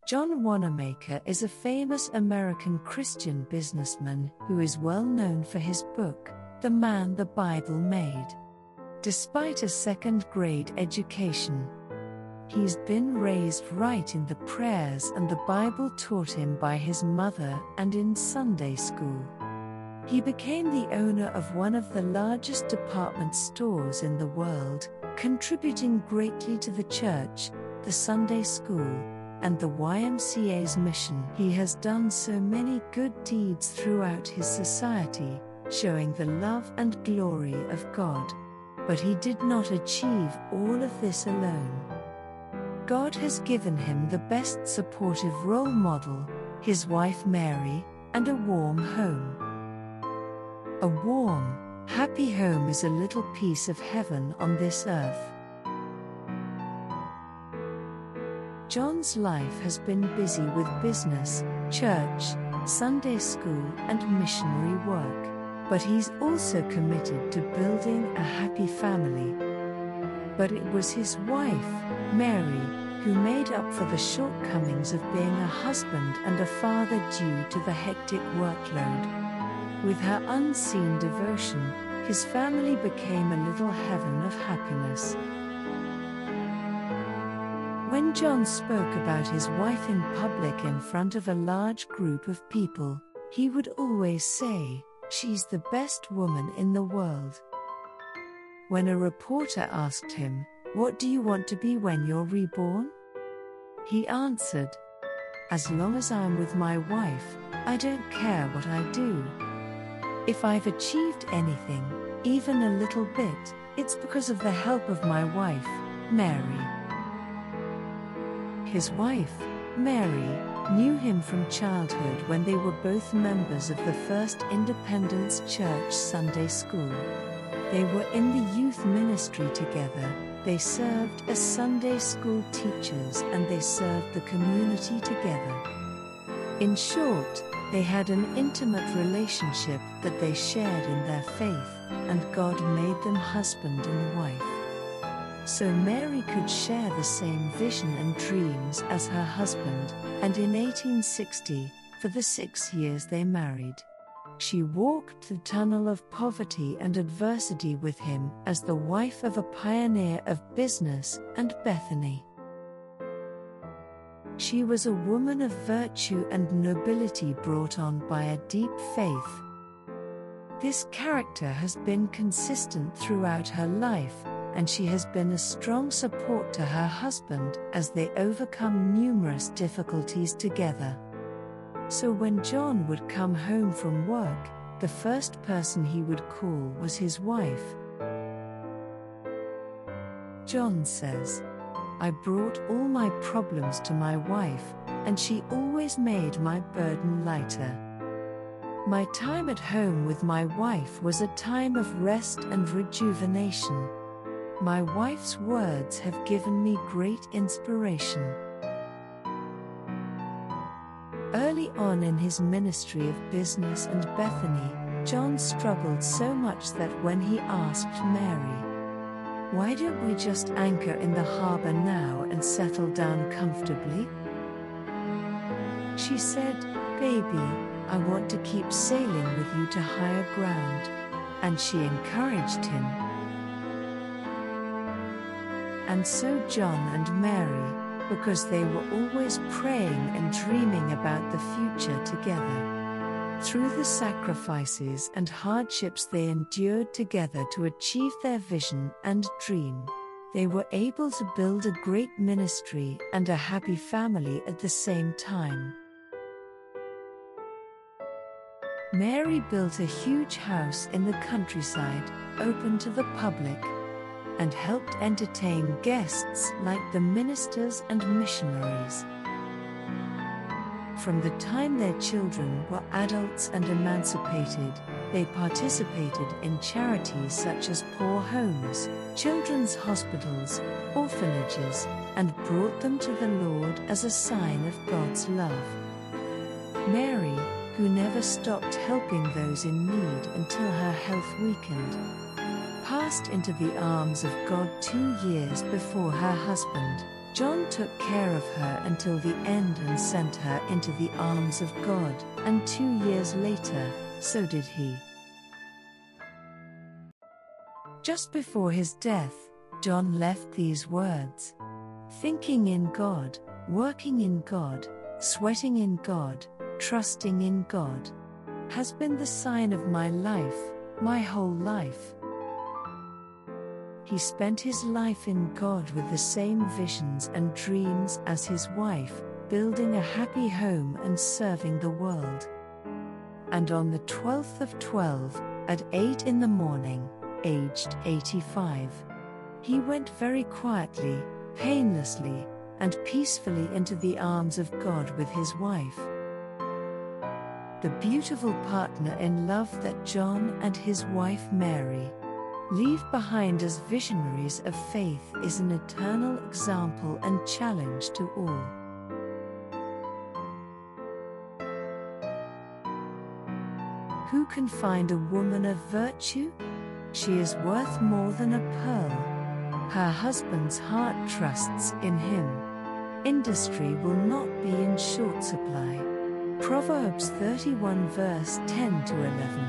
John Wanamaker is a famous American Christian businessman who is well known for his book, The Man the Bible Made. Despite a second-grade education, he's been raised right in the prayers and the Bible taught him by his mother and in Sunday school. He became the owner of one of the largest department stores in the world, contributing greatly to the church, the Sunday school, and the YMCA's mission. He has done so many good deeds throughout his society, showing the love and glory of God. But he did not achieve all of this alone. God has given him the best supportive role model, his wife Mary, and a warm home. A warm, happy home is a little piece of heaven on this earth. John's life has been busy with business, church, Sunday school, and missionary work, but he's also committed to building a happy family. But it was his wife, Mary, who made up for the shortcomings of being a husband and a father due to the hectic workload. With her unseen devotion, his family became a little heaven of happiness. When John spoke about his wife in public in front of a large group of people, he would always say, "She's the best woman in the world." When a reporter asked him, "What do you want to be when you're reborn?" he answered, "As long as I'm with my wife, I don't care what I do. If I've achieved anything, even a little bit, it's because of the help of my wife, Mary." His wife, Mary, knew him from childhood when they were both members of the First Independence Church Sunday School. They were in the youth ministry together, they served as Sunday school teachers, and they served the community together. In short, they had an intimate relationship that they shared in their faith, and God made them husband and wife. So Mary could share the same vision and dreams as her husband, and in 1860, for the 6 years they married, she walked the tunnel of poverty and adversity with him as the wife of a pioneer of business and Bethany. She was a woman of virtue and nobility brought on by a deep faith. This character has been consistent throughout her life, and she has been a strong support to her husband as they overcome numerous difficulties together. So when John would come home from work, the first person he would call was his wife. John says, "I brought all my problems to my wife, and she always made my burden lighter. My time at home with my wife was a time of rest and rejuvenation. My wife's words have given me great inspiration." Early on in his ministry of business and Bethany, John struggled so much that when he asked Mary, "Why don't we just anchor in the harbor now and settle down comfortably?" she said, "Baby, I want to keep sailing with you to higher ground." And she encouraged him. And so John and Mary, because they were always praying and dreaming about the future together, through the sacrifices and hardships they endured together to achieve their vision and dream, they were able to build a great ministry and a happy family at the same time. Mary built a huge house in the countryside, open to the public, and helped entertain guests like the ministers and missionaries. From the time their children were adults and emancipated, they participated in charities such as poor homes, children's hospitals, orphanages, and brought them to the Lord as a sign of God's love. Mary, who never stopped helping those in need until her health weakened, passed into the arms of God 2 years before her husband, John took care of her until the end and sent her into the arms of God, and 2 years later, so did he. Just before his death, John left these words: "Thinking in God, working in God, sweating in God, trusting in God, has been the sign of my life, my whole life." He spent his life in God with the same visions and dreams as his wife, building a happy home and serving the world. And on the 12th of 12, at 8 in the morning, aged 85, he went very quietly, painlessly, and peacefully into the arms of God with his wife. The beautiful partner in love that John and his wife Mary leave behind as visionaries of faith is an eternal example and challenge to all. Who can find a woman of virtue? She is worth more than a pearl. Her husband's heart trusts in him. Industry will not be in short supply. Proverbs 31 verse 10 to 11.